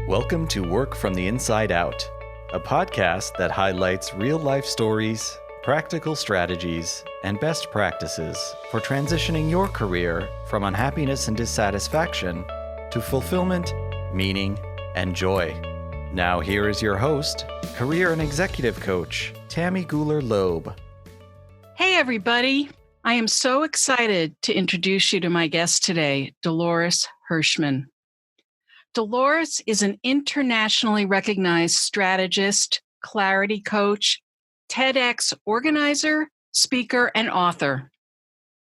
Welcome to Work from the Inside Out, a podcast that highlights real-life stories, practical strategies, and best practices for transitioning your career from unhappiness and dissatisfaction to fulfillment, meaning, and joy. Now here is your host, career and executive coach, Tammy Guler-Loeb. Hey everybody, I am so excited to introduce you to my guest today, Dolores Hirschmann. Dolores is an internationally recognized strategist, clarity coach, TEDx organizer, speaker, and author.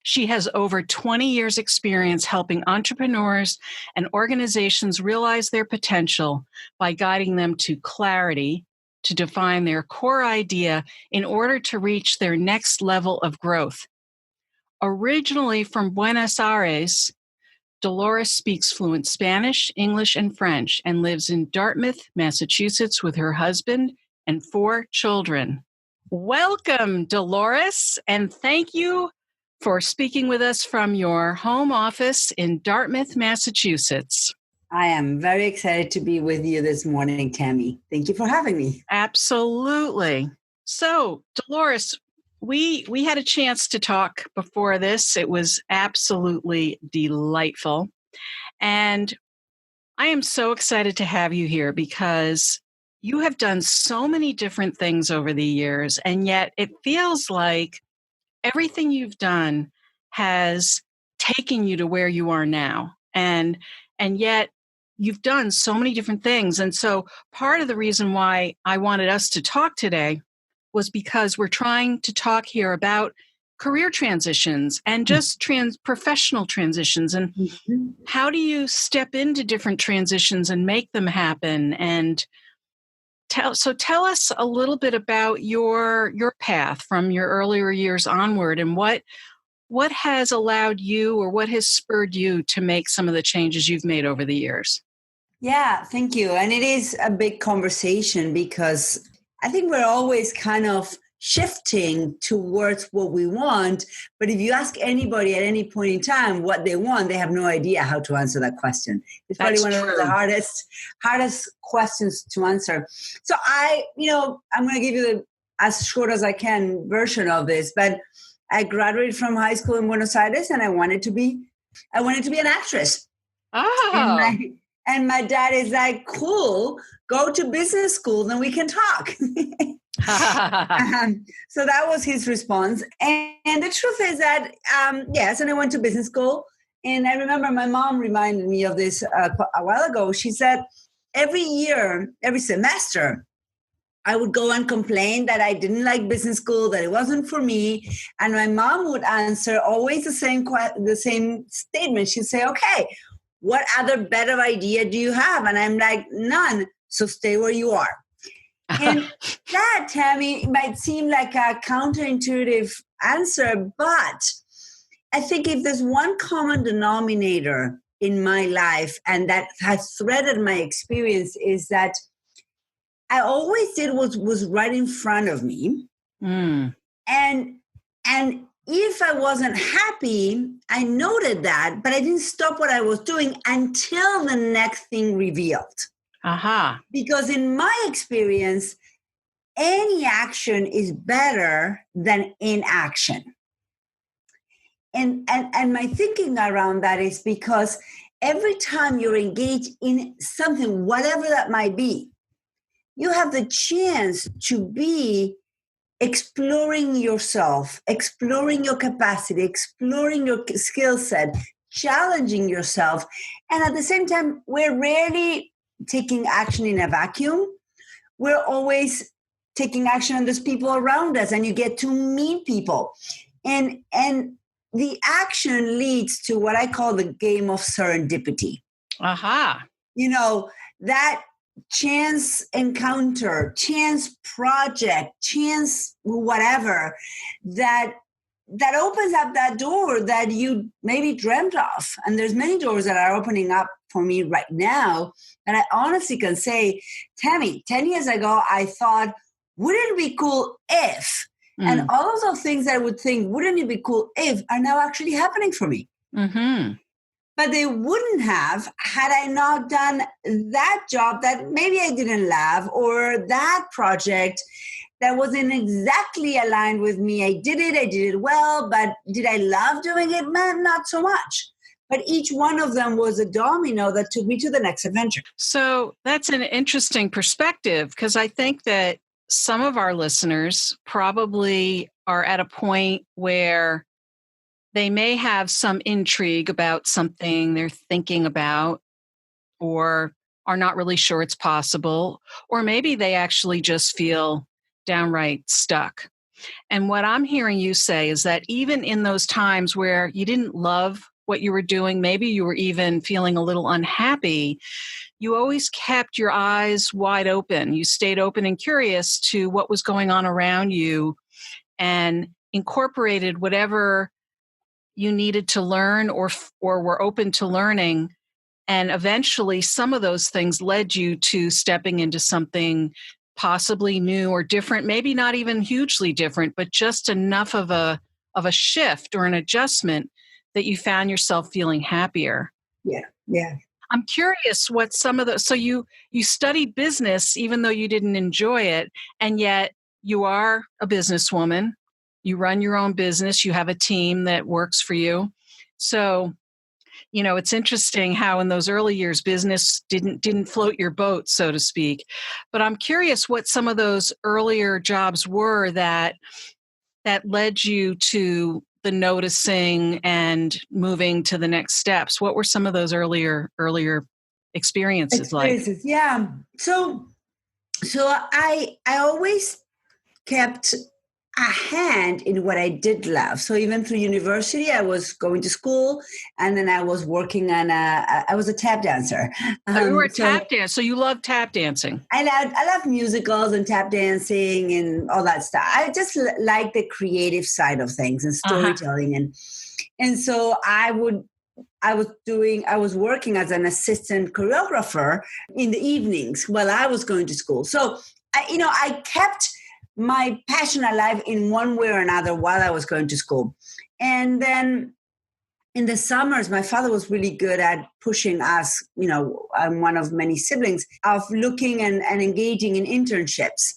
She has over 20 years' experience helping entrepreneurs and organizations realize their potential by guiding them to clarity to define their core idea in order to reach their next level of growth. Originally from Buenos Aires, Dolores speaks fluent Spanish, English, and French and lives in Dartmouth, Massachusetts with her husband and 4 children. Welcome, Dolores, and thank you for speaking with us from your home office in Dartmouth, Massachusetts. I am very excited to be with you this morning, Tammy. Thank you for having me. Absolutely. So, Dolores, we had a chance to talk before this. It was absolutely delightful. And I am so excited to have you here because you have done so many different things over the years, and yet it feels like everything you've done has taken you to where you are now. And yet you've done so many different things. And so part of the reason why I wanted us to talk today was because we're trying to talk here about career transitions and just professional transitions. And how do you step into different transitions and make them happen? And tell us a little bit about your path from your earlier years onward, and what has allowed you, or what has spurred you to make some of the changes you've made over the years. Yeah, thank you. And it is a big conversation because I think we're always kind of shifting towards what we want. But if you ask anybody at any point in time what they want, they have no idea how to answer that question. It's probably one of the hardest questions to answer. So I'm going to give you as short as I can version of this. But I graduated from high school in Buenos Aires, and I wanted to be an actress. Oh. And my dad is like, cool, go to business school, then we can talk. So that was his response. And the truth is that, yes, and I went to business school. And I remember my mom reminded me of this a while ago. She said, every semester, I would go and complain that I didn't like business school, that it wasn't for me. And my mom would answer always the same statement. She'd say, okay, what other better idea do you have? And I'm like, none. So stay where you are. And that, Tammy, might seem like a counterintuitive answer, but I think if there's one common denominator in my life, and that has threaded my experience, is that I always did what was right in front of me. And if I wasn't happy, I noted that, but I didn't stop what I was doing until the next thing revealed. Because in my experience, any action is better than inaction. And my thinking around that is because every time you're engaged in something, whatever that might be, you have the chance to be exploring yourself, exploring your capacity, exploring your skill set, challenging yourself. And at the same time, we're rarely taking action in a vacuum. We're always taking action, and there's people around us, and you get to meet people. And the action leads to what I call the game of serendipity. That chance encounter, chance project, chance whatever, that opens up that door that you maybe dreamt of. And there's many doors that are opening up for me right now. And I honestly can say, Tammy, 10 years ago, I thought, wouldn't it be cool if? And all of those things I would think, wouldn't it be cool if, are now actually happening for me. but they wouldn't have had I not done that job that maybe I didn't love, or that project that wasn't exactly aligned with me. I did it well, but did I love doing it? Man, not so much. But each one of them was a domino that took me to the next adventure. So that's an interesting perspective, because I think that some of our listeners probably are at a point where they may have some intrigue about something they're thinking about, or are not really sure it's possible, or maybe they actually just feel downright stuck. And what I'm hearing you say is that even in those times where you didn't love what you were doing, maybe you were even feeling a little unhappy, you always kept your eyes wide open. You stayed open and curious to what was going on around you and incorporated whatever you needed to learn or were open to learning. And eventually some of those things led you to stepping into something possibly new or different, maybe not even hugely different, but just enough of a shift or an adjustment that you found yourself feeling happier. Yeah. I'm curious what some of those, so you studied business even though you didn't enjoy it, and yet you are a businesswoman. You run your own business. You have a team that works for you. So, it's interesting how in those early years, business didn't float your boat, so to speak. But I'm curious what some of those earlier jobs were that led you to the noticing and moving to the next steps. What were some of those earlier experiences like? Yeah. So I always kept a hand in what I did love. So even through university, I was going to school, and then I was working on I was a tap dancer. You were a tap dancer, so you love tap dancing. I love musicals and tap dancing and all that stuff. I just like the creative side of things and storytelling, and so I was working as an assistant choreographer in the evenings while I was going to school. So I kept my passion alive in one way or another while I was going to school. And then in the summers, my father was really good at pushing us, I'm one of many siblings, of looking and engaging in internships.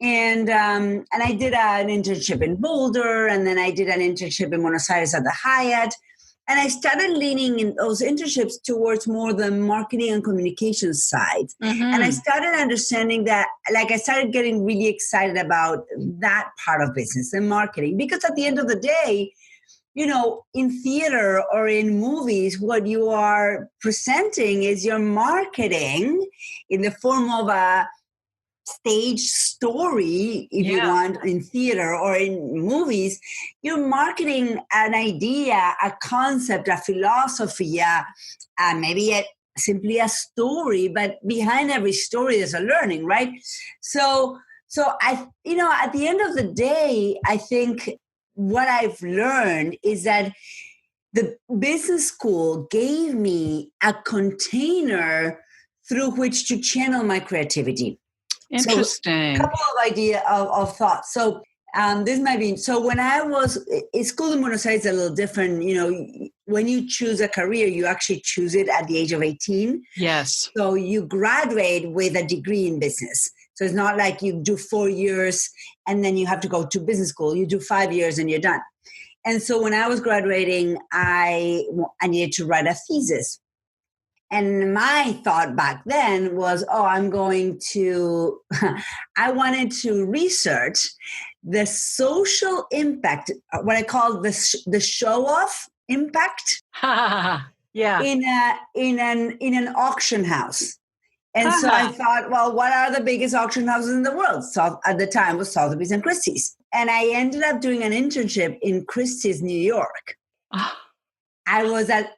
And I did an internship in Boulder, and then I did an internship in Buenos Aires at the Hyatt. And I started leaning in those internships towards more the marketing and communications side. Mm-hmm. And I started understanding that, I started getting really excited about that part of business and marketing. Because at the end of the day, in theater or in movies, what you are presenting is your marketing in the form of a stage story, if you want, in theater or in movies. You're marketing an idea, a concept, a philosophy, maybe simply a story, but behind every story there's a learning, right? So I, at the end of the day, I think what I've learned is that the business school gave me a container through which to channel my creativity. Interesting. So, a couple of thoughts. So this might be, so when I was in school in Buenos Aires, a little different. When you choose a career, you actually choose it at the age of 18. Yes. So you graduate with a degree in business. So it's not like you do 4 years and then you have to go to business school. You do 5 years and you're done. And so when I was graduating, I needed to write a thesis. And my thought back then was, I wanted to research the social impact, what I call the show-off impact, in an auction house. And so I thought, well, what are the biggeth auction houses in the world? So at the time was Sotheby's and Christie's. And I ended up doing an internship in Christie's, New York. I was at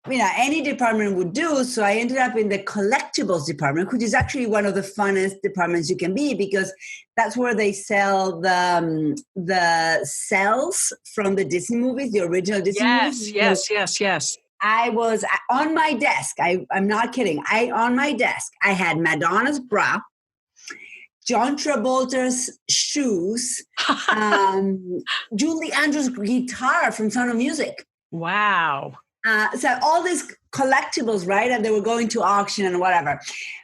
any department would do. So I ended up in the collectibles department, which is actually one of the funnest departments you can be, because that's where they sell the cells from the Disney movies, the original Disney movies. Yes. I was on my desk. I'm not kidding. On my desk, I had Madonna's bra, John Travolta's shoes, Julie Andrews' guitar from Sound of Music. Wow. So all these collectibles, right? And they were going to auction and whatever.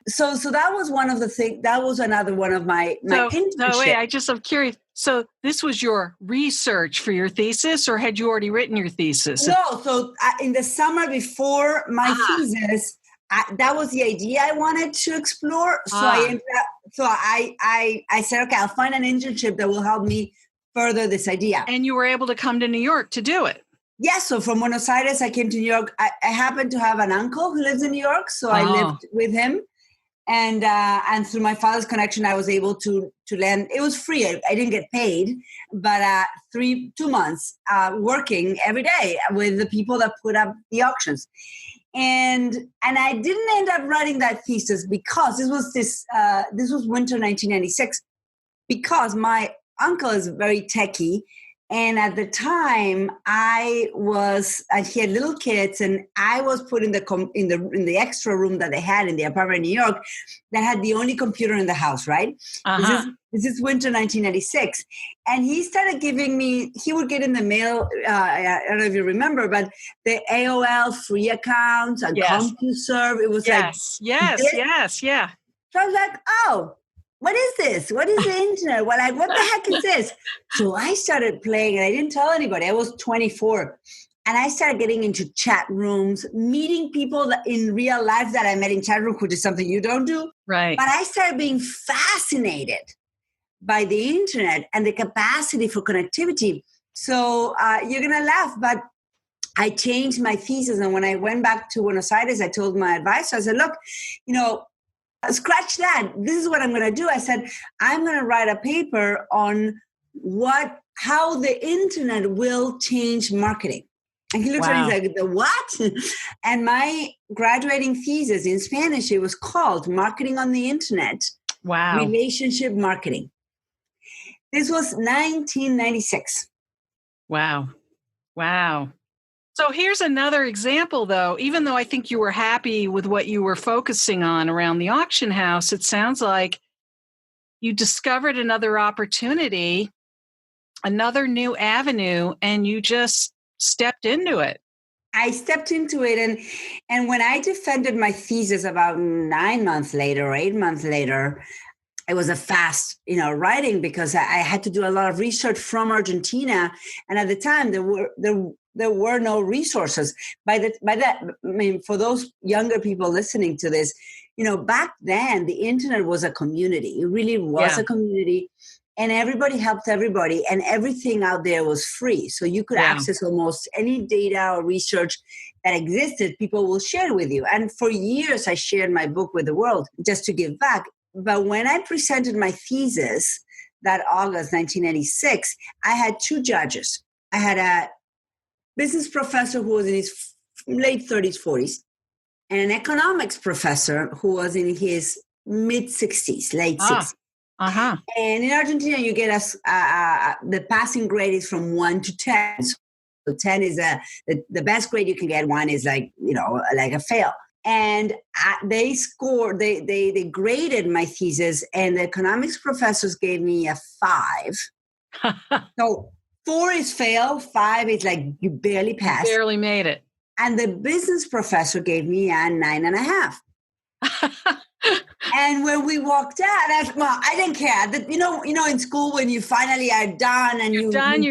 So that was one of the things. That was another one of my internships. So wait, I'm curious. So this was your research for your thesis, or had you already written your thesis? No. So in the summer before my thesis, that was the idea I wanted to explore. So I said, okay, I'll find an internship that will help me further this idea. And you were able to come to New York to do it. Yes. So from Buenos Aires, I came to New York. I happened to have an uncle who lives in New York. So I lived with him. And through my father's connection, I was able to land. It was free. I didn't get paid, but 2 months working every day with the people that put up the auctions. And I didn't end up writing that thesis because this was winter 1996, because my uncle is very techie. And at the time, he had little kids, and I was put in the extra room that they had in the apartment in New York that had the only computer in the house, right? This is winter 1996. And he started giving me, he would get in the mail, I don't know if you remember, but the AOL free accounts and CompuServe. It was yes. So I was like, oh, what is this? What is the internet? Well, like, what the heck is this? So I started playing, and I didn't tell anybody. I was 24. And I started getting into chat rooms, meeting people in real life that I met in chat rooms, which is something you don't do. Right. But I started being fascinated by the internet and the capacity for connectivity. So you're going to laugh, but I changed my thesis. And when I went back to Buenos Aires, I told my advisor, I said, look, scratch that. This is what I'm going to do. I said, I'm going to write a paper on how the internet will change marketing. And he looked at me and he's like, the what? And my graduating thesis in Spanish, it was called Marketing on the Internet. Wow. Relationship Marketing. This was 1996. Wow. So here's another example, though. Even though I think you were happy with what you were focusing on around the auction house, it sounds like you discovered another opportunity, another new avenue, and you just stepped into it. I stepped into it. And when I defended my thesis about 9 months later or 8 months later, it was a fast, writing, because I had to do a lot of research from Argentina. And at the time, there were no resources. By that, I mean, for those younger people listening to this, back then the internet was a community. It really was a community, and everybody helped everybody, and everything out there was free. So you could access almost any data or research that existed. People will share with you. And for years, I shared my book with the world just to give back. But when I presented my thesis that August 1996, I had 2 judges. I had a business professor who was in his late 30s, 40s, and an economics professor who was in his mid-60s, late 60s. And in Argentina, you get the passing grade is from 1 to 10. So 10 is the best grade you can get. 1 is like a fail. And they scored, they graded my thesis, and the economics professors gave me a 5. So 4 is fail, 5 is like you barely passed. You barely made it. And the business professor gave me a 9.5. And when we walked out, I didn't care. In school when you finally are done and you're done.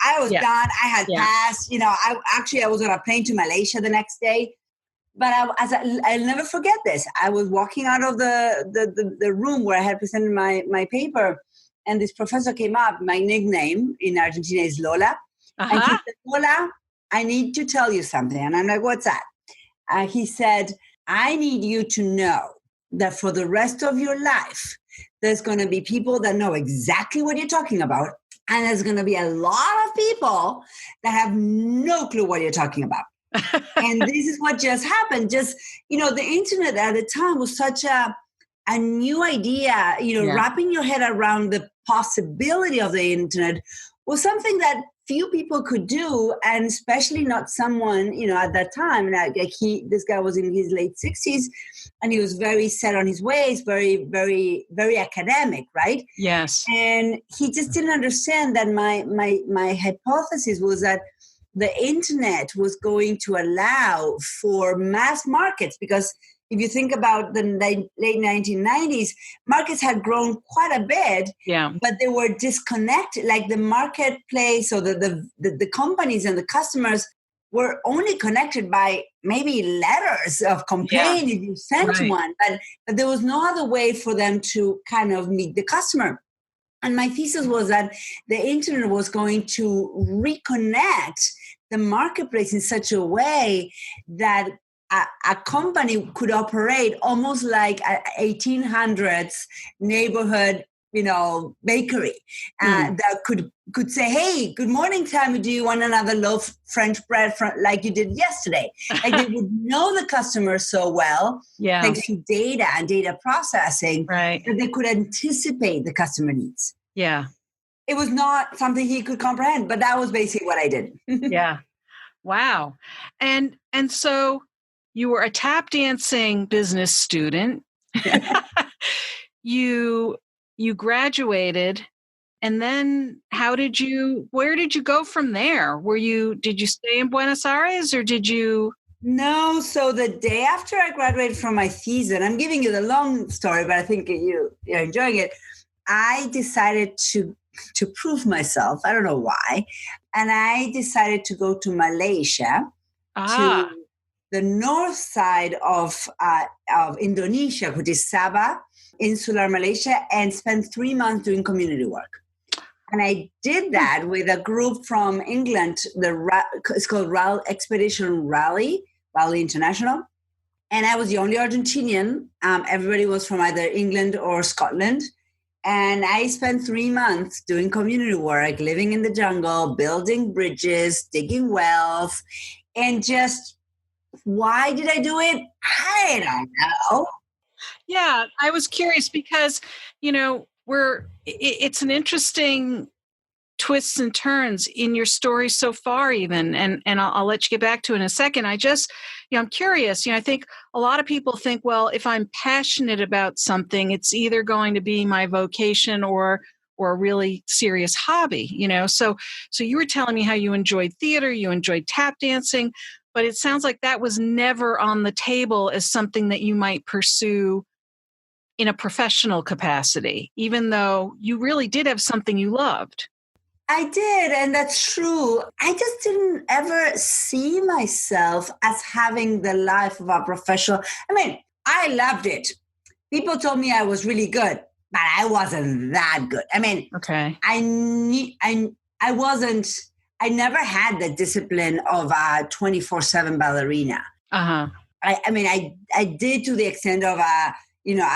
I was done. I had passed. I was on a plane to Malaysia the next day. But I'll never forget this. I was walking out of the room where I had presented my paper, and this professor came up. My nickname in Argentina is Lola. And he said, Lola, I need to tell you something. And I'm like, what's that? He said, I need you to know that for the rest of your life, there's going to be people that know exactly what you're talking about. And there's going to be a lot of people that have no clue what you're talking about. And this is what just happened. The internet at the time was such a new idea, wrapping your head around the possibility of the internet was something that few people could do, and especially not someone, at that time. This guy was in his late 60s, and he was very set on his ways, very, very, very academic, right? Yes. And he just didn't understand that my hypothesis was that the internet was going to allow for mass markets, because if you think about the late 1990s, markets had grown quite a bit, but they were disconnected. Like the marketplace or the companies and the customers were only connected by maybe letters of complaint if you sent one, but there was no other way for them to kind of meet the customer. And my thesis was that the internet was going to reconnect the marketplace in such a way that a company could operate almost like a 1800s neighborhood, bakery that could say, hey, good morning, Tammy, do you want another loaf French bread like you did yesterday? Like they would know the customer so well, thanks to data and data processing, that they could anticipate the customer needs. Yeah. It was not something he could comprehend, but that was basically what I did. Yeah. Wow. And so you were a tap dancing business student. You graduated, and then where did you go from there? Did you stay in Buenos Aires, or did you? No. So the day after I graduated from my thesis, and I'm giving you the long story, but I think you're enjoying it. I decided to prove myself. I don't know why. And I decided to go to Malaysia, to the north side of Indonesia, which is Sabah, insular Malaysia, and spent 3 months doing community work. And I did that with a group from England. It's called Expedition Raleigh International. And I was the only Argentinian. Everybody was from either England or Scotland. And I spent 3 months doing community work, living in the jungle, building bridges, digging wells, and just, why did I do it? I don't know. Yeah, I was curious because, it's an interesting twists and turns in your story so far even, and I'll let you get back to it in a second. I just, I'm curious, I think a lot of people think, well, if I'm passionate about something, it's either going to be my vocation or a really serious hobby, so you were telling me how you enjoyed theater, you enjoyed tap dancing, but it sounds like that was never on the table as something that you might pursue in a professional capacity, even though you really did have something you loved. I did, and that's true. I just didn't ever see myself as having the life of a professional. I mean, I loved it. People told me I was really good, but I wasn't that good. I mean, I never had the discipline of a 24/7 ballerina. Uh-huh. I did to the extent of a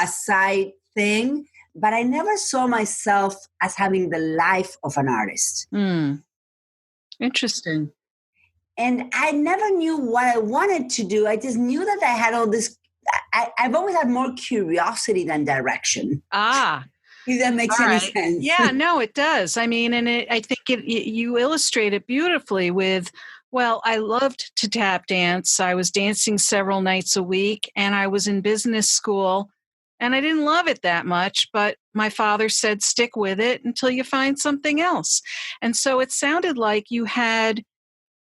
side thing, but I never saw myself as having the life of an artist. Interesting. And I never knew what I wanted to do. I just knew that I had all this. I've always had more curiosity than direction. If that makes any sense. Yeah, no, it does. I mean, and I think you illustrate it beautifully with, well, I loved to tap dance. I was dancing several nights a week, and I was in business school. And I didn't love it that much, but my father said, stick with it until you find something else. And so it sounded like you had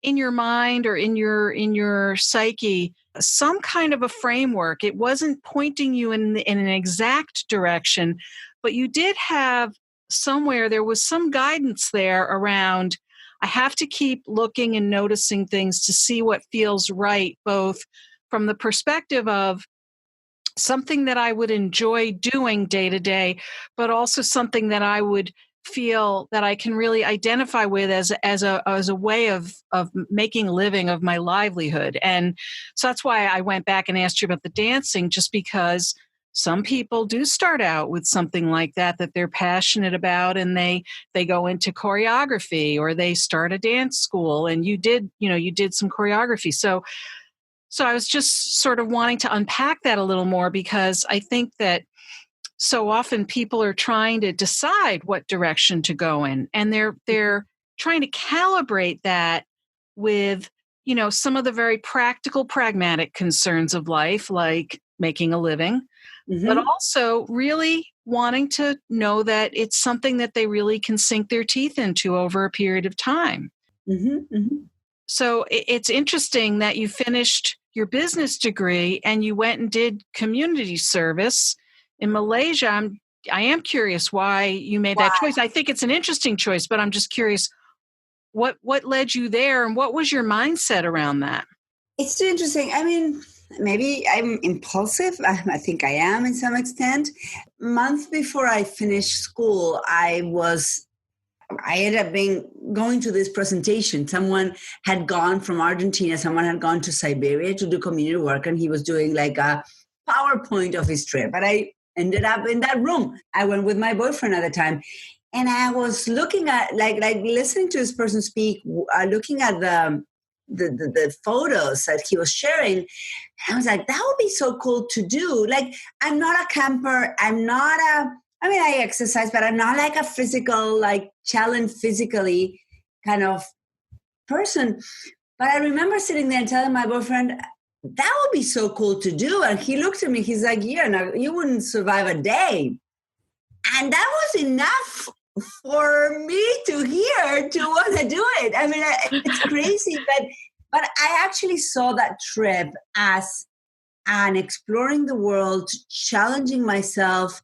in your mind or in your psyche some kind of a framework. It wasn't pointing you in an exact direction, but you did have somewhere, there was some guidance there around, I have to keep looking and noticing things to see what feels right, both from the perspective of something that I would enjoy doing day to day, but also something that I would feel that I can really identify with as a way of making a living of my livelihood. And so that's why I went back and asked you about the dancing, just because some people do start out with something like that they're passionate about, and they go into choreography, or they start a dance school, and you did some choreography. So I was just sort of wanting to unpack that a little more, because I think that so often people are trying to decide what direction to go in, and they're trying to calibrate that with, some of the very practical, pragmatic concerns of life, like making a living, but also really wanting to know that it's something that they really can sink their teeth into over a period of time. So it's interesting that you finished your business degree and you went and did community service in Malaysia. I am curious why you made that choice. I think it's an interesting choice, but I'm just curious what led you there and what was your mindset around that? It's too interesting. I mean, maybe I'm impulsive. I think I am in some extent. Months before I finished school, I ended up going to this presentation. Someone had gone from Argentina, someone had gone to Siberia to do community work, and he was doing like a PowerPoint of his trip. But I ended up in that room. I went with my boyfriend at the time. And I was looking at, like listening to this person speak, looking at the photos that he was sharing. And I was like, that would be so cool to do. Like, I'm not a camper. I exercise, but I'm not like a physical, like challenged physically kind of person. But I remember sitting there and telling my boyfriend, that would be so cool to do. And he looked at me, he's like, yeah, no, you wouldn't survive a day. And that was enough for me to want to do it. I mean, it's crazy, but I actually saw that trip as an exploring the world, challenging myself,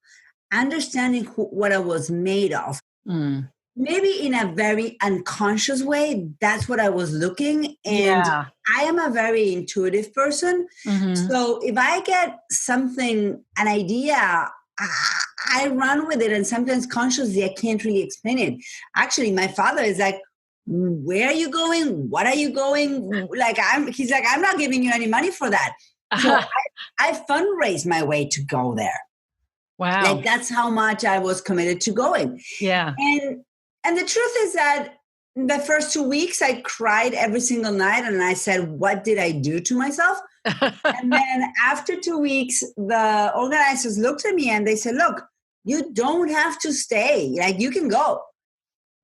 understanding what I was made of. Mm. Maybe in a very unconscious way, that's what I was looking. And I am a very intuitive person. Mm-hmm. So if I get something, an idea, I run with it, and sometimes consciously I can't really explain it. Actually, my father is like, where are you going? What are you going? He's like, I'm not giving you any money for that. So I fundraised my way to go there. Wow. Like, that's how much I was committed to going. Yeah. And the truth is that the first 2 weeks I cried every single night, and I said, what did I do to myself? And then after 2 weeks, the organizers looked at me and they said, look, you don't have to stay. Like, you can go.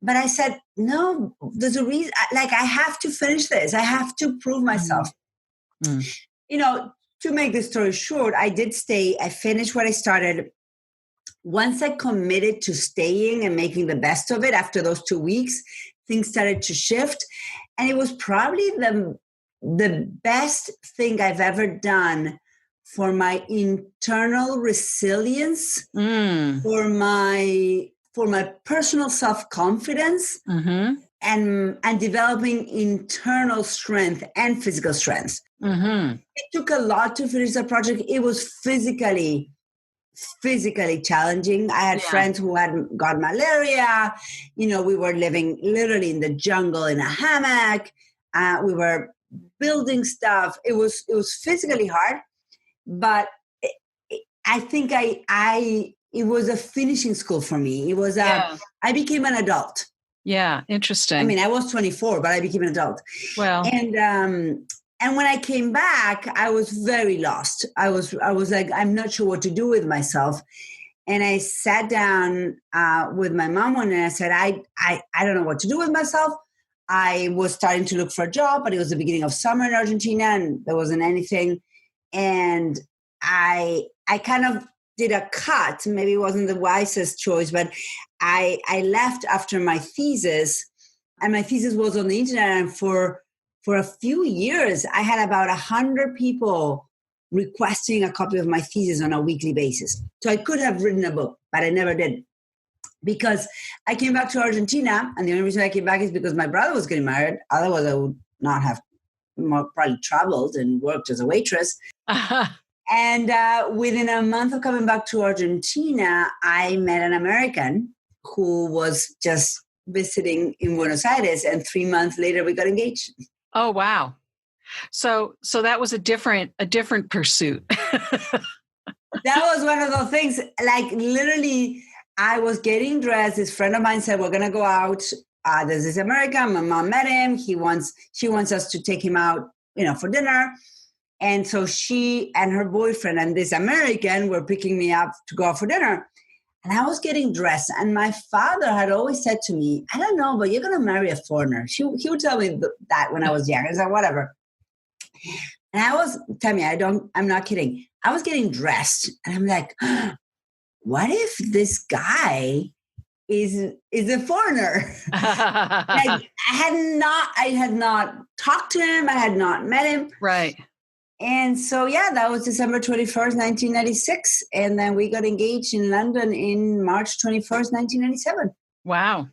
But I said, no, there's a reason. Like, I have to finish this. I have to prove myself. Mm. You know, to make the story short, I did stay. I finished what I started. Once I committed to staying and making the best of it, after those 2 weeks, things started to shift. And it was probably the best thing I've ever done for my internal resilience, for my personal self-confidence, mm-hmm. and developing internal strength and physical strength. Mm-hmm. It took a lot to finish the project. It was physically challenging. I had friends who had got malaria. You know, we were living literally in the jungle in a hammock. We were building stuff. It was physically hard, but I think it was a finishing school for me. It was I became an adult. Yeah, interesting. I mean, I was 24, but I became an adult. Well, and when I came back, I was very lost. I was like, I'm not sure what to do with myself. And I sat down with my mom one day and I said, I don't know what to do with myself. I was starting to look for a job, but it was the beginning of summer in Argentina and there wasn't anything. And I kind of did a cut. Maybe it wasn't the wisest choice, but I left after my thesis, and my thesis was on the internet. And for a few years, I had about 100 people requesting a copy of my thesis on a weekly basis. So I could have written a book, but I never did. Because I came back to Argentina, and the only reason I came back is because my brother was getting married. Otherwise, I would not have probably traveled and worked as a waitress. Uh-huh. And within a month of coming back to Argentina, I met an American who was just visiting in Buenos Aires, and 3 months later, we got engaged. Oh, wow. So that was a different pursuit. That was one of those things, like literally, I was getting dressed. This friend of mine said, we're going to go out. There's this American. My mom met him. She wants us to take him out, for dinner. And so she and her boyfriend and this American were picking me up to go out for dinner. And I was getting dressed. And my father had always said to me, I don't know, but you're going to marry a foreigner. He would tell me that when I was young. I said, whatever. And tell me, I'm not kidding. I was getting dressed. And I'm like, what if this guy is a foreigner. Like, I had not talked to him. I had not met him. Right. And so, that was December 21st, 1996. And then we got engaged in London in March 21st, 1997. Wow.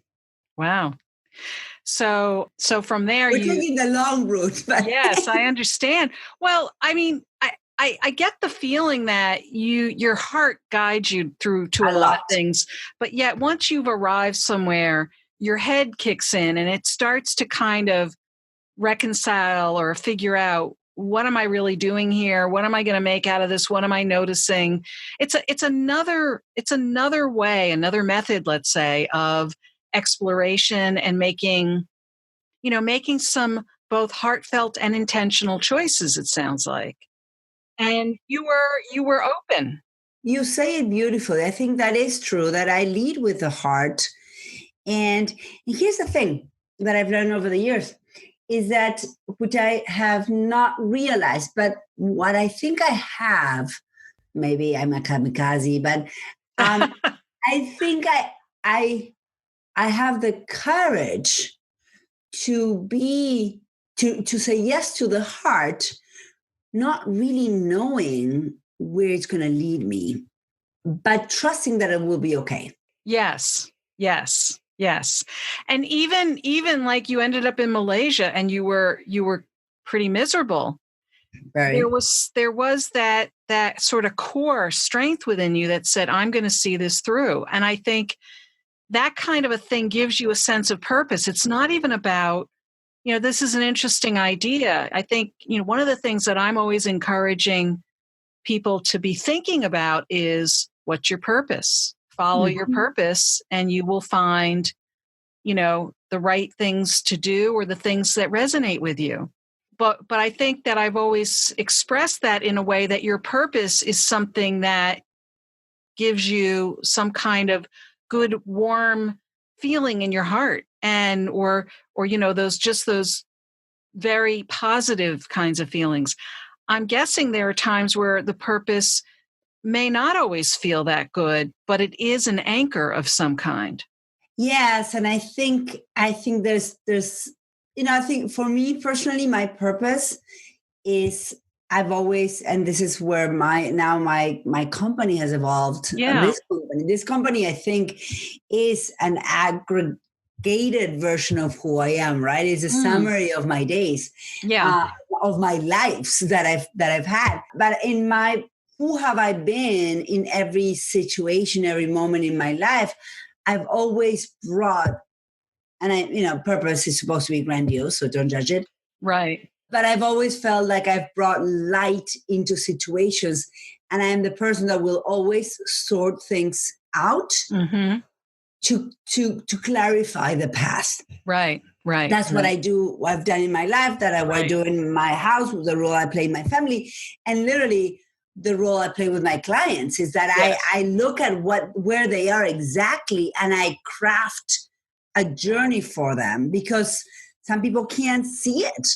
So from there, we're taking the long route. But yes, I understand. Well, I mean, I get the feeling that your heart guides you through to a lot of things, but yet once you've arrived somewhere, your head kicks in and it starts to kind of reconcile or figure out, what am I really doing here? What am I going to make out of this? What am I noticing? It's another way, another method, let's say, of exploration and making some both heartfelt and intentional choices, it sounds like. And you were open. You say it beautifully. I think that is true, that I lead with the heart. And here's the thing that I've learned over the years is that, which I have not realized, but what I think I have, maybe I'm a kamikaze, but I think I have the courage to say yes to the heart, not really knowing where it's going to lead me, but trusting that it will be okay. Yes. And even like you ended up in Malaysia and you were pretty miserable. Right. There was that sort of core strength within you that said, I'm going to see this through. And I think that kind of a thing gives you a sense of purpose. It's not even about, this is an interesting idea. I think, one of the things that I'm always encouraging people to be thinking about is, what's your purpose? Follow your purpose and you will find, the right things to do or the things that resonate with you. But I think that I've always expressed that in a way that your purpose is something that gives you some kind of good, warm feeling in your heart, and or those very positive kinds of feelings. I'm guessing there are times where the purpose may not always feel that good, but it is an anchor of some kind. Yes, and I think there's I think for me personally, my purpose is, I've always, and this is where my company has evolved. Yeah. This company, I think, is an aggregated version of who I am. Right? It's a summary of my days, of my lives that I've had. But who have I been in every situation, every moment in my life? I've always brought, and purpose is supposed to be grandiose, so don't judge it. Right. But I've always felt like I've brought light into situations, and I am the person that will always sort things out to clarify the past. Right. That's what I do. What I've done in my life, that I do in my house, the role I play in my family, and literally the role I play with my clients is that I look at where they are exactly, and I craft a journey for them, because some people can't see it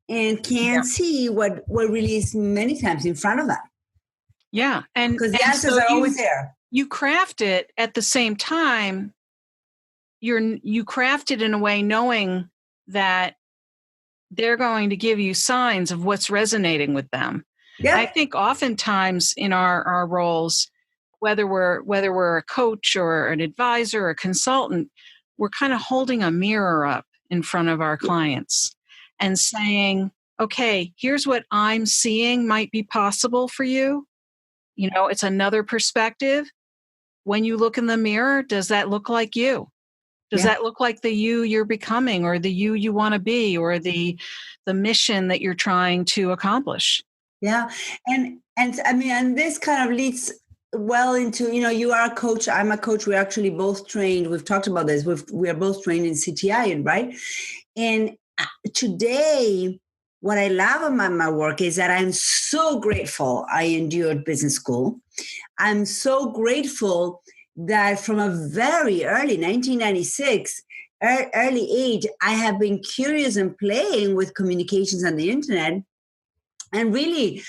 and can't see what really is many times in front of them. Yeah. And because the answers are always there. You craft it at the same time. You craft it in a way knowing that they're going to give you signs of what's resonating with them. Yeah. I think oftentimes in our roles, whether we're a coach or an advisor or a consultant, we're kind of holding a mirror up in front of our clients and saying, okay, here's what I'm seeing might be possible for you. It's another perspective. When you look in the mirror, does that look like you? Does that look like the you you're becoming, or the you want to be, or the mission that you're trying to accomplish? Yeah. And I mean, and this kind of leads well into, you are a coach, I'm a coach. We're actually both trained. We've talked about this. We are both trained in CTI, right? And today, what I love about my work is that I'm so grateful I endured business school. I'm so grateful that from a very early 1996, early age, I have been curious and playing with communications on the internet. And really,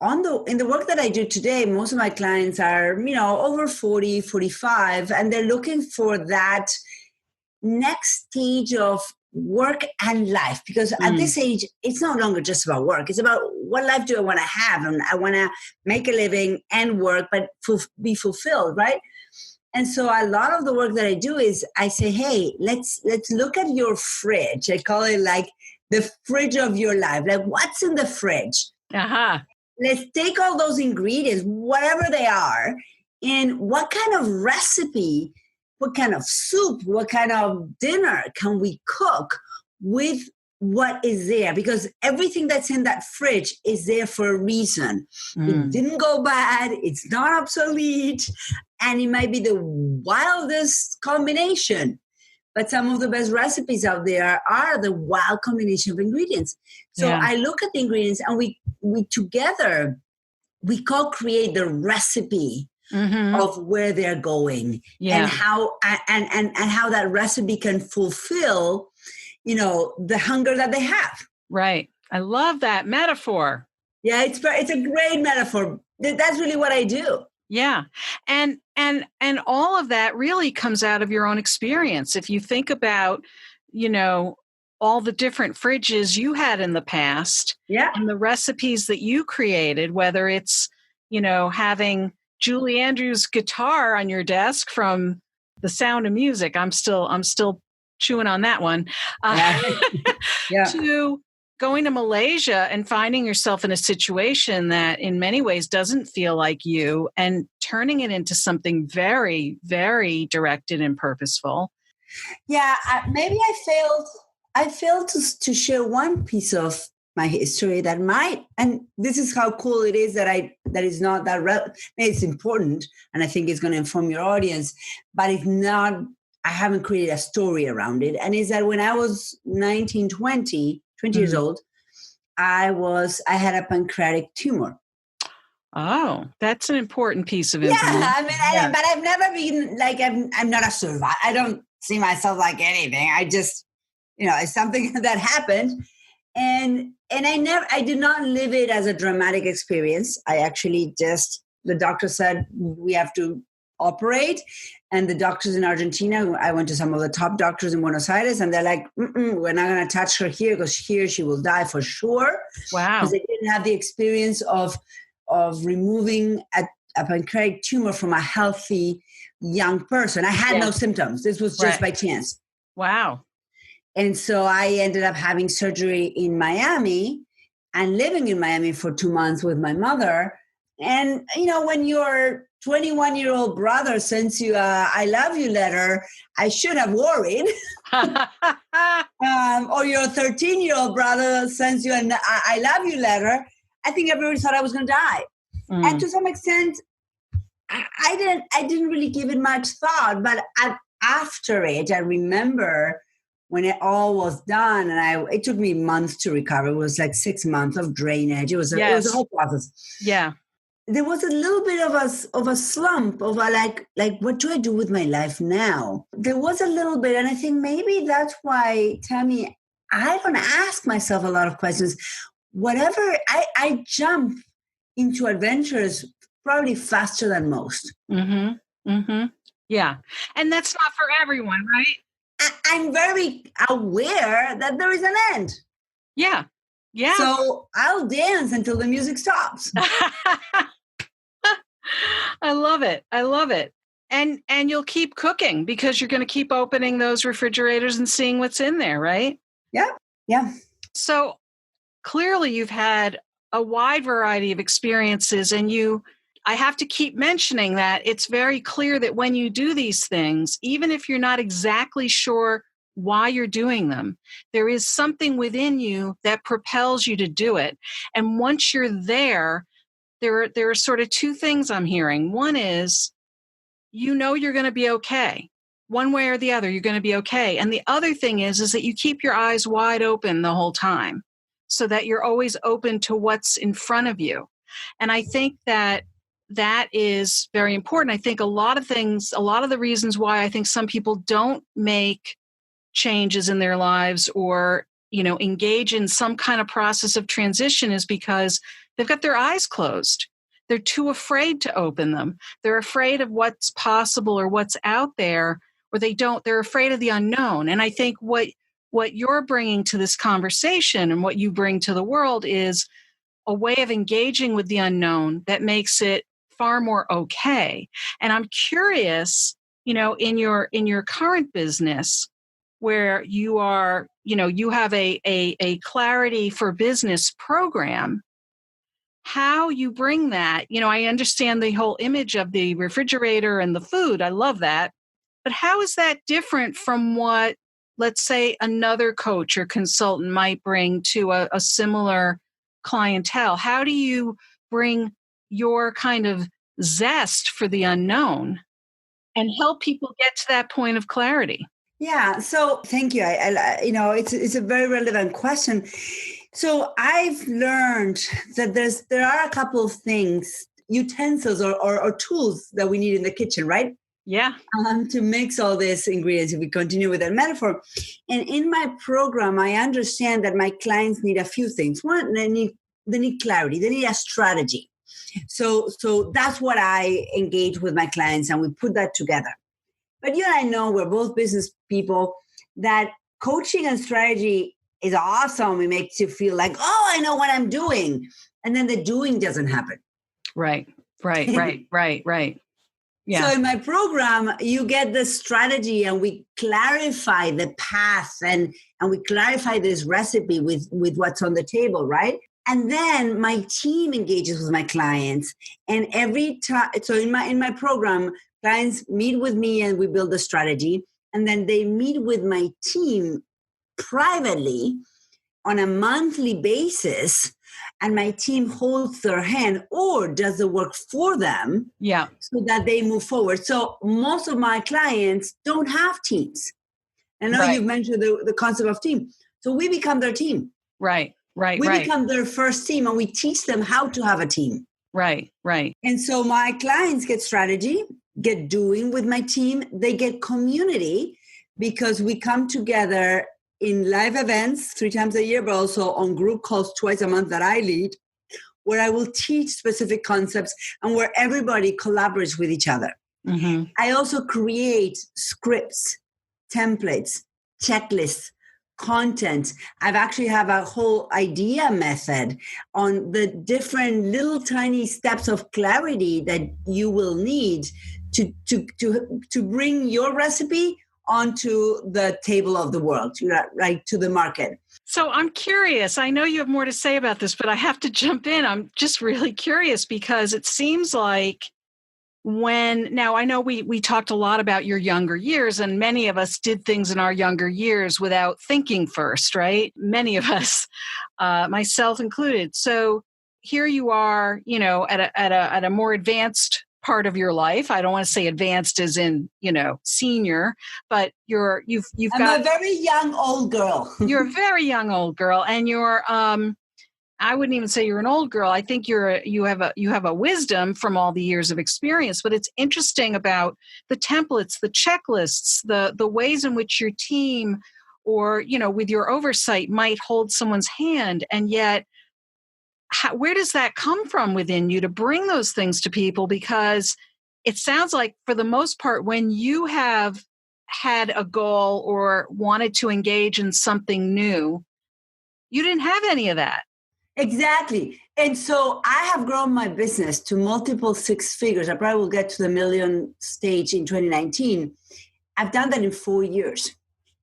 in the work that I do today, most of my clients are, over 40, 45, and they're looking for that next stage of work and life, because at this age, it's no longer just about work. It's about what life do I want to have? And I want to make a living and work, but be fulfilled, right? And so a lot of the work that I do is I say, hey, let's look at your fridge. I call it like the fridge of your life. Like, what's in the fridge? Uh-huh. Let's take all those ingredients, whatever they are, and what kind of recipe, what kind of soup, what kind of dinner can we cook with what is there? Because everything that's in that fridge is there for a reason. It didn't go bad. It's not obsolete. And it might be the wildest combination. But some of the best recipes out there are the wild combination of ingredients. So I look at the ingredients and we together, we co-create the recipe of where they're going and how and how that recipe can fulfill, the hunger that they have. Right. I love that metaphor. Yeah, it's a great metaphor. That's really what I do. Yeah. And all of that really comes out of your own experience. If you think about, all the different fridges you had in the past and the recipes that you created, whether it's, having Julie Andrews' guitar on your desk from The Sound of Music. I'm still chewing on that one. To going to Malaysia and finding yourself in a situation that in many ways doesn't feel like you and turning it into something very, very directed and purposeful. Yeah, maybe I failed to share one piece of my history that might, and this is how cool it is that is not that it's important, and I think it's going to inform your audience, but it's not, I haven't created a story around it. And is that when I was 19, 20 years old, I had a pancreatic tumor. Oh, that's an important piece of information. Yeah, but I've never been like, I'm not a survivor. I don't see myself like anything. I just, it's something that happened. And I did not live it as a dramatic experience. I actually the doctor said, we have to operate. And the doctors in Argentina, I went to some of the top doctors in Buenos Aires, and they're like, we're not going to touch her here because here she will die for sure. Wow. Because they didn't have the experience of removing a pancreatic tumor from a healthy young person. I had no symptoms. This was just by chance. Wow. And so I ended up having surgery in Miami and living in Miami for 2 months with my mother. And, when your 21-year-old brother sends you a I love you letter, I should have worried. Or your 13-year-old brother sends you an I love you letter. I think everybody thought I was going to die. And to some extent, I didn't really give it much thought. But after it, I remember when it all was done, and it took me months to recover. It was like 6 months of drainage. It was a whole process. Yeah. There was a little bit of a slump of like what do I do with my life now? There was a little bit, and I think maybe that's why, Tammy, I don't ask myself a lot of questions. Whatever, I jump into adventures probably faster than most. Mm-hmm. Mm-hmm. Yeah. And that's not for everyone, right? I'm very aware that there is an end. Yeah. Yeah. So I'll dance until the music stops. I love it. I love it. And you'll keep cooking because you're going to keep opening those refrigerators and seeing what's in there, right? Yeah. Yeah. So clearly you've had a wide variety of experiences, and I have to keep mentioning that it's very clear that when you do these things, even if you're not exactly sure why you're doing them, there is something within you that propels you to do it. And once you're there are sort of two things I'm hearing. One is, you're going to be okay. One way or the other, you're going to be okay. And the other thing is that you keep your eyes wide open the whole time so that you're always open to what's in front of you. And I think that is very important. I think a lot of the reasons why I think some people don't make changes in their lives or, engage in some kind of process of transition is because they've got their eyes closed. They're too afraid to open them. They're afraid of what's possible or what's out there, or they're afraid of the unknown. And I think what you're bringing to this conversation and what you bring to the world is a way of engaging with the unknown that makes it far more okay. And I'm curious, in your current business, where you are, you have a clarity for business program, how you bring that. I understand the whole image of the refrigerator and the food. I love that. But how is that different from what, let's say, another coach or consultant might bring to a similar clientele? How do you bring your kind of zest for the unknown and help people get to that point of clarity? Yeah. So thank you. It's a very relevant question. So I've learned that there are a couple of things, utensils or tools that we need in the kitchen, right? Yeah. To mix all these ingredients, if we continue with that metaphor. And in my program, I understand that my clients need a few things. One, they need clarity. They need a strategy. So that's what I engage with my clients, and we put that together. But you and I know, we're both business people, that coaching and strategy is awesome. It makes you feel like, oh, I know what I'm doing. And then the doing doesn't happen. Right. Yeah. So in my program, you get the strategy, and we clarify the path, and we clarify this recipe with what's on the table, right? And then my team engages with my clients. And every time, so in my program, clients meet with me and we build a strategy. And then they meet with my team privately on a monthly basis. And my team holds their hand or does the work for them, so that they move forward. So most of my clients don't have teams. I know you've mentioned the concept of team. So we become their team. Right. We become their first team, and we teach them how to have a team. Right. And so my clients get strategy, get doing with my team. They get community, because we come together in live events 3 times a year, but also on group calls twice a month that I lead, where I will teach specific concepts and where everybody collaborates with each other. Mm-hmm. I also create scripts, templates, checklists, content. I've actually have a whole idea method on the different little tiny steps of clarity that you will need to bring your recipe onto the table of the world, right, to the market. So I'm curious. I know you have more to say about this, but I have to jump in. I'm just really curious, because it seems like now I know we talked a lot about your younger years, and many of us did things in our younger years without thinking first, right? Many of us, myself included. So here you are, at a more advanced part of your life. I don't want to say advanced as in, senior, but I'm a very young old girl. You're a very young old girl, and you're I wouldn't even say you're an old girl. I think you have a wisdom from all the years of experience. But it's interesting about the templates, the checklists, the ways in which your team, or with your oversight, might hold someone's hand, and yet where does that come from within you to bring those things to people? Because it sounds like, for the most part, when you have had a goal or wanted to engage in something new, you didn't have any of that. Exactly. And so I have grown my business to multiple 6 figures. I probably will get to the million stage in 2019. I've done that in 4 years.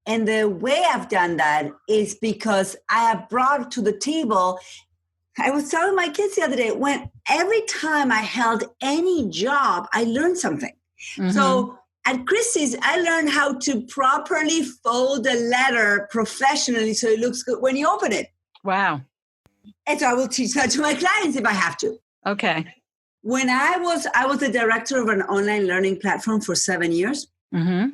And the way I've done that is because I have brought to the table, I was telling my kids the other day, when every time I held any job, I learned something. Mm-hmm. So at Christie's, I learned how to properly fold a letter professionally so it looks good when you open it. Wow. And so I will teach that to my clients if I have to. Okay. When I was the director of an online learning platform for 7 years. Mm-hmm.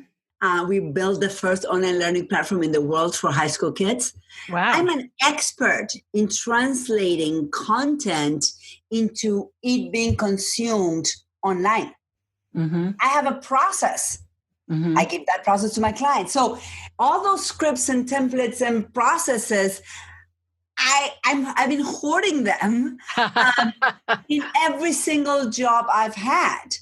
We built the first online learning platform in the world for high school kids. Wow. I'm an expert in translating content into it being consumed online. Mm-hmm. I have a process. Mm-hmm. I give that process to my clients. So all those scripts and templates and processes, I've been hoarding them in every single job I've had.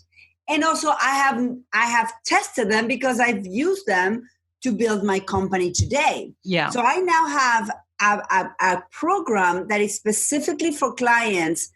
And also I have tested them because I've used them to build my company today. Yeah. So I now have a program that is specifically for clients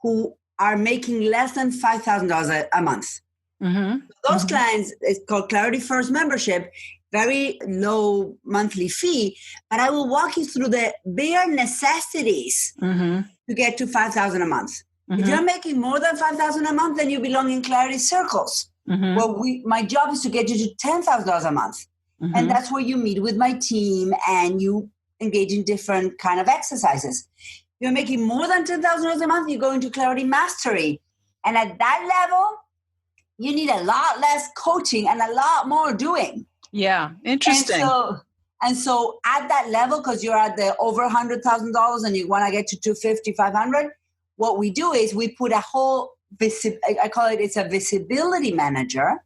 who are making less than $5,000 a month. Mm-hmm. Those clients, it's called Clarity First membership, very low monthly fee, but I will walk you through the bare necessities to get to $5,000 a month. If you're making more than $5,000 a month, then you belong in Clarity Circles. Well, my job is to get you to $10,000 a month. And that's where you meet with my team and you engage in different kind of exercises. If you're making more than $10,000 a month, you go into Clarity Mastery. And at that level, you need a lot less coaching and a lot more doing. Yeah, interesting. And so at that level, because you're at the over $100,000 and you want to get to 250, 500, what we do is we put a whole, I call it, it's a visibility manager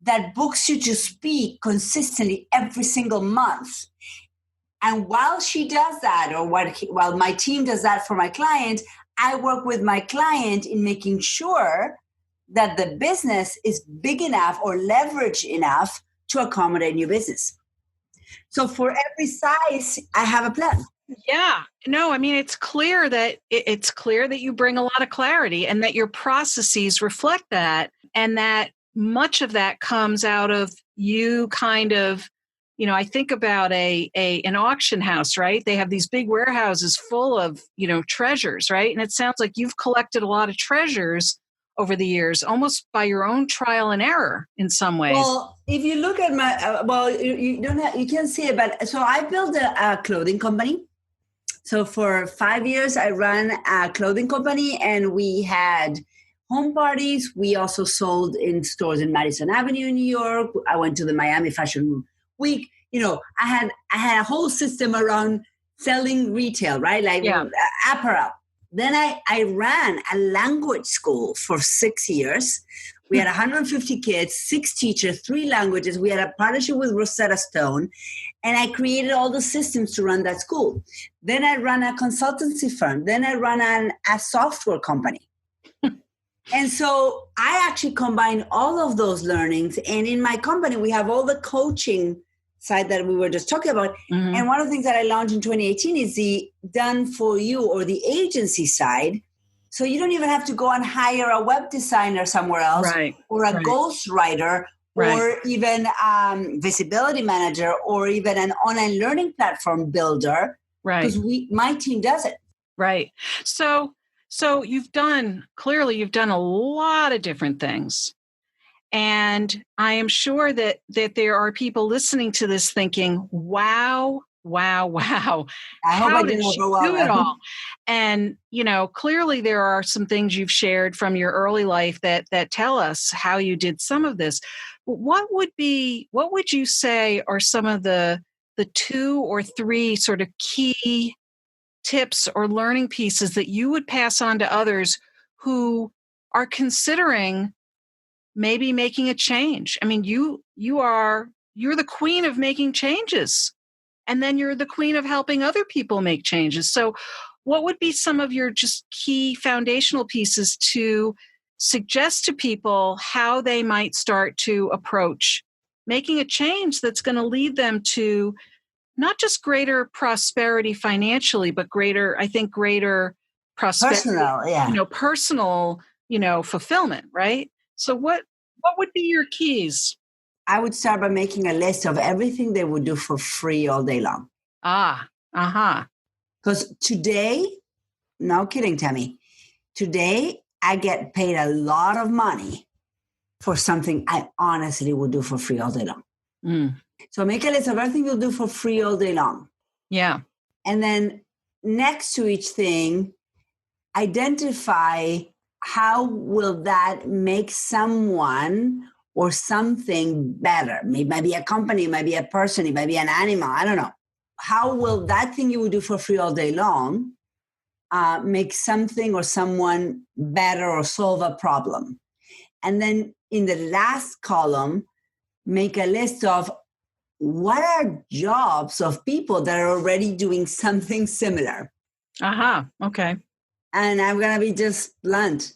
that books you to speak consistently every single month. And while she does that, or while my team does that for my client, I work with my client in making sure that the business is big enough or leveraged enough to accommodate new business. So for every size, I have a plan. Yeah, no, I mean, it's clear that you bring a lot of clarity and that your processes reflect that, and that much of that comes out of you kind of, I think about an auction house, right? They have these big warehouses full of, treasures, right? And it sounds like you've collected a lot of treasures over the years, almost by your own trial and error in some ways. Well, if you look at my, you can't see it, but so I built a clothing company. So for 5 years, I ran a clothing company and we had home parties. We also sold in stores in Madison Avenue in New York. I went to the Miami Fashion Week. I had a whole system around selling retail, right? Like apparel. Then I ran a language school for 6 years. We had 150 kids, 6 teachers, 3 languages. We had a partnership with Rosetta Stone, and I created all the systems to run that school. Then I ran a consultancy firm. Then I ran a software company. And so I actually combine all of those learnings. And in my company, we have all the coaching side that we were just talking about. And one of the things that I launched in 2018 is the done for you, or the agency side. So you don't even have to go and hire a web designer somewhere else, or a ghostwriter, or even visibility manager, or even an online learning platform builder. Because my team does it. Right. So you've done a lot of different things. And I am sure that there are people listening to this thinking, wow. I hope I didn't overwhelm do it all. And, clearly there are some things you've shared from your early life that tell us how you did some of this. What would you say are some of the 2 or 3 sort of key tips or learning pieces that you would pass on to others who are considering maybe making a change? I mean, you're the queen of making changes, and then you're the queen of helping other people make changes. So what would be some of your just key foundational pieces to suggest to people how they might start to approach making a change that's going to lead them to not just greater prosperity financially, but greater prosperity, personal, fulfillment, right? So what would be your keys? I would start by making a list of everything they would do for free all day long. Because today, no kidding, Tammy, today I get paid a lot of money for something I honestly would do for free all day long. So make a list of everything you'll do for free all day long. Yeah. And then next to each thing, identify how will that make someone or something better. It might be a company, it might be a person, it might be an animal, I don't know. How will that thing you would do for free all day long make something or someone better or solve a problem? And then in the last column, make a list of what are jobs of people that are already doing something similar? Okay. And I'm going to be just blunt.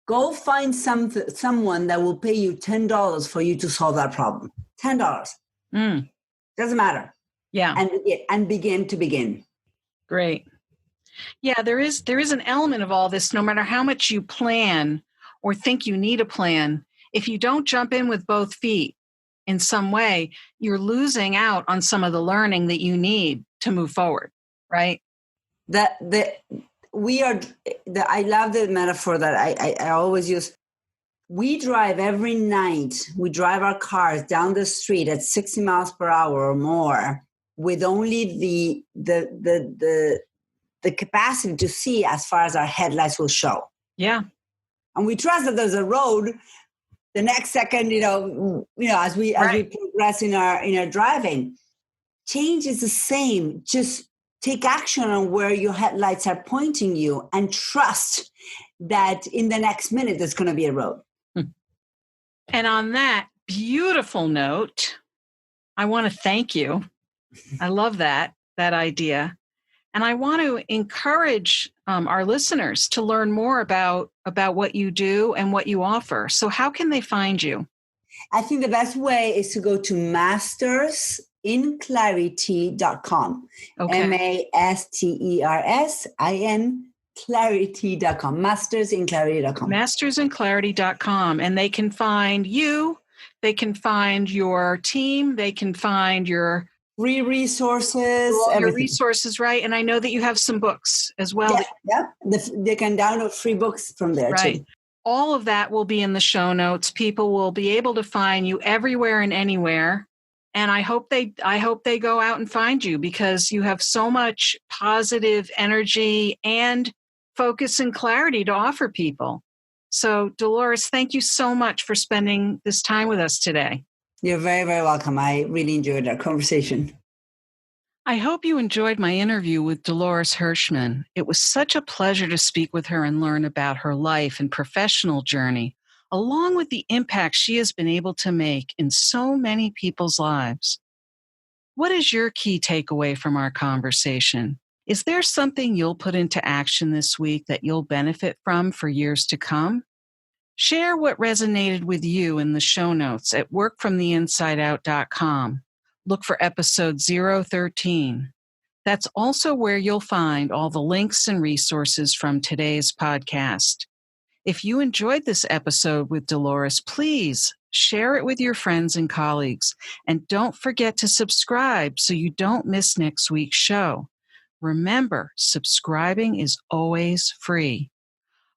Go find someone that will pay you $10 for you to solve that problem. $10. Doesn't matter. Yeah. And begin. Great. Yeah, there is an element of all this, no matter how much you plan or think you need a plan. If you don't jump in with both feet in some way, you're losing out on some of the learning that you need to move forward, right? I love the metaphor that I always use. We drive every night. We drive our cars down the street at 60 miles per hour or more with only the capacity to see as far as our headlights will show. Yeah. And we trust that there's a road the next second, as we progress in our driving. Change is the same. Just take action on where your headlights are pointing you and trust that in the next minute there's going to be a road. And on that beautiful note, I want to thank you. I love that idea. And I want to encourage our listeners to learn more about what you do and what you offer. So how can they find you? I think the best way is to go to mastersinclarity.com. Okay. MASTERSIN clarity.com. Mastersinclarity.com. Mastersinclarity.com. And they can find you, they can find your team, they can find your free resources, your resources, right? And I know that you have some books as well. Yeah. They can download free books from there too. All of that will be in the show notes. People will be able to find you everywhere and anywhere. And I hope they go out and find you, because you have so much positive energy and focus and clarity to offer people. So, Dolores, thank you so much for spending this time with us today. You're very, very welcome. I really enjoyed our conversation. I hope you enjoyed my interview with Dolores Hirschmann. It was such a pleasure to speak with her and learn about her life and professional journey, along with the impact she has been able to make in so many people's lives. What is your key takeaway from our conversation? Is there something you'll put into action this week that you'll benefit from for years to come? Share what resonated with you in the show notes at workfromtheinsideout.com. Look for episode 013. That's also where you'll find all the links and resources from today's podcast. If you enjoyed this episode with Dolores, please share it with your friends and colleagues. And don't forget to subscribe so you don't miss next week's show. Remember, subscribing is always free.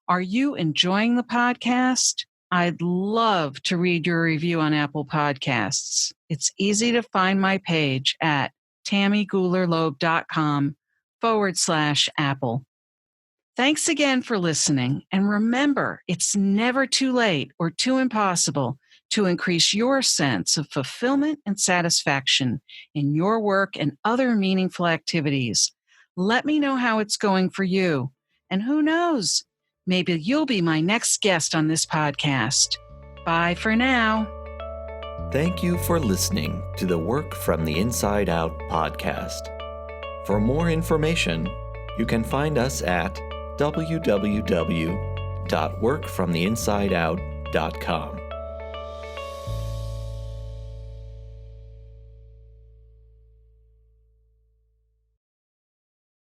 Are you enjoying the podcast? I'd love to read your review on Apple Podcasts. It's easy to find my page at tammygulerloeb.com/Apple. Thanks again for listening. And remember, it's never too late or too impossible to increase your sense of fulfillment and satisfaction in your work and other meaningful activities. Let me know how it's going for you. And who knows? Maybe you'll be my next guest on this podcast. Bye for now. Thank you for listening to the Work from the Inside Out podcast. For more information, you can find us at www.workfromtheinsideout.com.